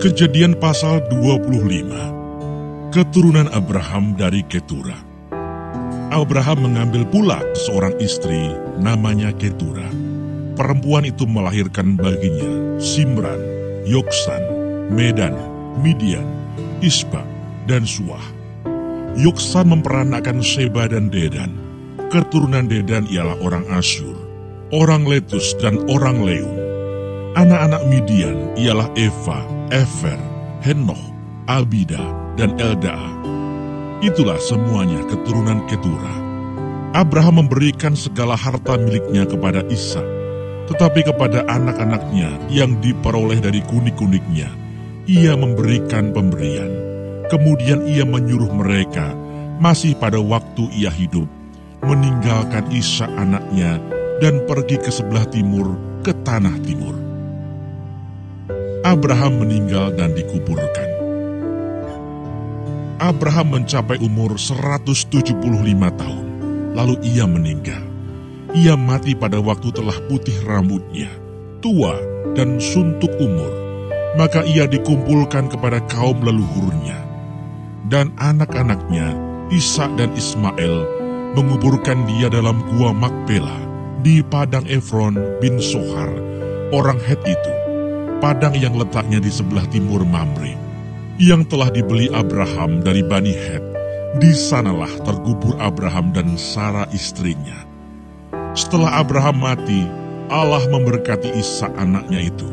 Kejadian pasal 25. Keturunan Abraham dari Ketura. Abraham mengambil pula seorang istri namanya Ketura. Perempuan itu melahirkan baginya Simran, Yoksan, Medan, Midian, Isba, dan Suah. Yoksan memperanakkan Sheba dan Dedan. Keturunan Dedan ialah orang Asyur, orang Letus, dan orang Leum. Anak-anak Midian ialah Eva, Efer, Henoch, Abida, dan Eldaa. Itulah semuanya keturunan Ketura. Abraham memberikan segala harta miliknya kepada Ishak, tetapi kepada anak-anaknya yang diperoleh dari kunik-kuniknya, ia memberikan pemberian. Kemudian ia menyuruh mereka, masih pada waktu ia hidup, meninggalkan Ishak anaknya dan pergi ke sebelah timur, ke tanah timur. Abraham meninggal dan dikuburkan. Abraham mencapai umur 175 tahun, lalu ia meninggal. Ia mati pada waktu telah putih rambutnya, tua dan suntuk umur. Maka ia dikumpulkan kepada kaum leluhurnya. Dan anak-anaknya, Ishak dan Ismail, menguburkan dia dalam gua Makpela di padang Efron bin Sohar, orang Het itu. Padang yang letaknya di sebelah timur Mamre, yang telah dibeli Abraham dari Bani Het. Di sanalah terkubur Abraham dan Sara istrinya. Setelah Abraham mati, Allah memberkati Ishak anaknya itu,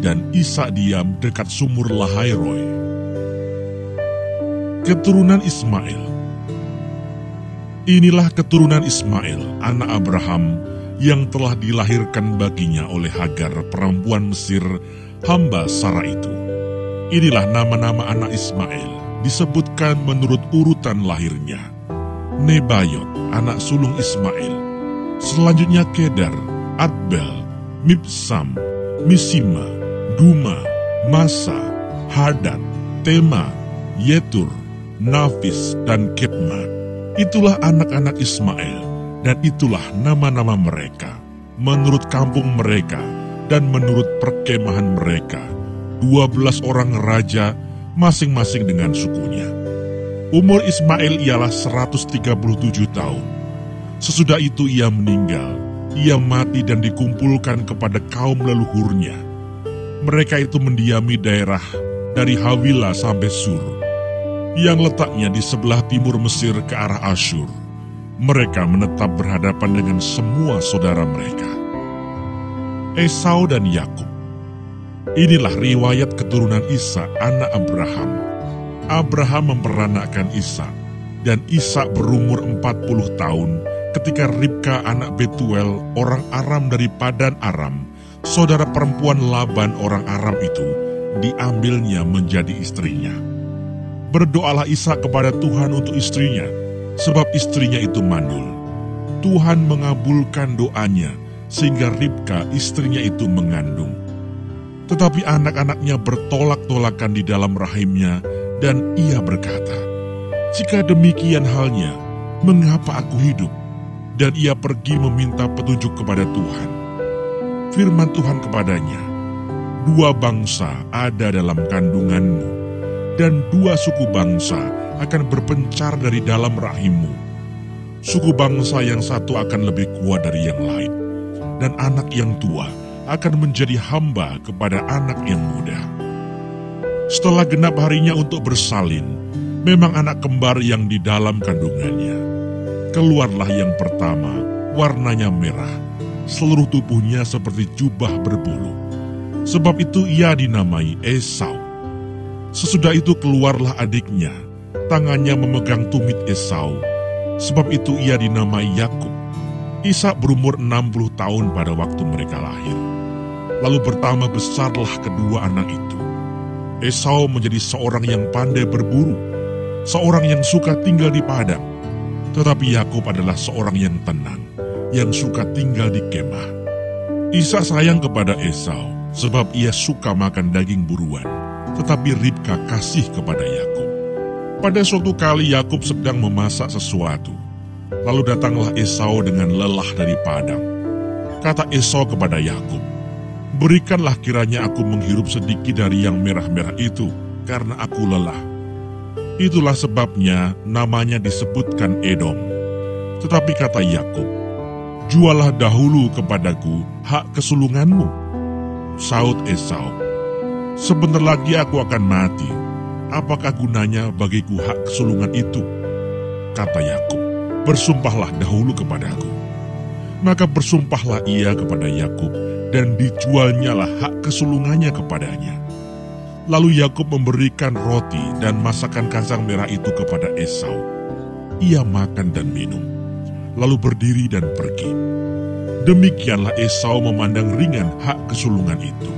dan Ishak diam dekat sumur Lahairoi. Keturunan Ismail. Inilah keturunan Ismail, anak Abraham, yang telah dilahirkan baginya oleh Hagar, perempuan Mesir, hamba Sarah itu. Inilah nama-nama anak Ismail, disebutkan menurut urutan lahirnya. Nebayot, anak sulung Ismail. Selanjutnya Kedar, Adbel, Mibsam, Misima, Duma, Masa, Hadad, Tema, Yetur, Nafis, dan Kepma. Itulah anak-anak Ismail, dan itulah nama-nama mereka, menurut kampung mereka, dan menurut perkemahan mereka, 12 orang raja, masing-masing dengan sukunya. Umur Ismail ialah 137 tahun. Sesudah itu ia meninggal, ia mati dan dikumpulkan kepada kaum leluhurnya. Mereka itu mendiami daerah dari Hawila sampai Sur, yang letaknya di sebelah timur Mesir ke arah Asyur. Mereka menetap berhadapan dengan semua saudara mereka. Esau dan Yakub. Inilah riwayat keturunan Ishak, anak Abraham. Abraham memperanakkan Ishak, dan Ishak berumur 40 tahun ketika Ribka anak Betuel, orang Aram dari Padan Aram, saudara perempuan Laban orang Aram itu, diambilnya menjadi istrinya. Berdoalah Ishak kepada Tuhan untuk istrinya, sebab istrinya itu mandul. Tuhan mengabulkan doanya, sehingga Ribka istrinya itu mengandung. Tetapi anak-anaknya bertolak-tolakan di dalam rahimnya, dan ia berkata, "Jika demikian halnya, mengapa aku hidup?" Dan ia pergi meminta petunjuk kepada Tuhan. Firman Tuhan kepadanya, "Dua bangsa ada dalam kandunganmu, dan dua suku bangsa akan berpencar dari dalam rahimmu. Suku bangsa yang satu akan lebih kuat dari yang lain, dan anak yang tua akan menjadi hamba kepada anak yang muda." Setelah genap harinya untuk bersalin, memang anak kembar yang di dalam kandungannya. Keluarlah yang pertama, warnanya merah, seluruh tubuhnya seperti jubah berbulu. Sebab itu ia dinamai Esau. Sesudah itu keluarlah adiknya, tangannya memegang tumit Esau. Sebab itu ia dinamai Yakub. Ishak berumur 60 tahun pada waktu mereka lahir. Lalu bertambah besarlah kedua anak itu. Esau menjadi seorang yang pandai berburu, seorang yang suka tinggal di padang. Tetapi Yakub adalah seorang yang tenang, yang suka tinggal di kemah. Ishak sayang kepada Esau, sebab ia suka makan daging buruan. Tetapi Ribka kasih kepada Yakub. Pada suatu kali Yakub sedang memasak sesuatu. Lalu datanglah Esau dengan lelah dari padang. Kata Esau kepada Yakub, Berikanlah kiranya aku menghirup sedikit dari yang merah-merah itu, karena aku lelah. Itulah sebabnya namanya disebutkan Edom. Tetapi kata Yakub, jualah dahulu kepadaku hak kesulunganmu. Saud Esau, sebentar lagi aku akan mati. Apakah gunanya bagiku hak kesulungan itu? Kata Yakub, bersumpahlah dahulu kepadaku. Maka bersumpahlah ia kepada Yakub, dan dijualnyalah hak kesulungannya kepadanya. Lalu Yakub memberikan roti dan masakan kacang merah itu kepada Esau. Ia makan dan minum, lalu berdiri dan pergi. Demikianlah Esau memandang ringan hak kesulungan itu.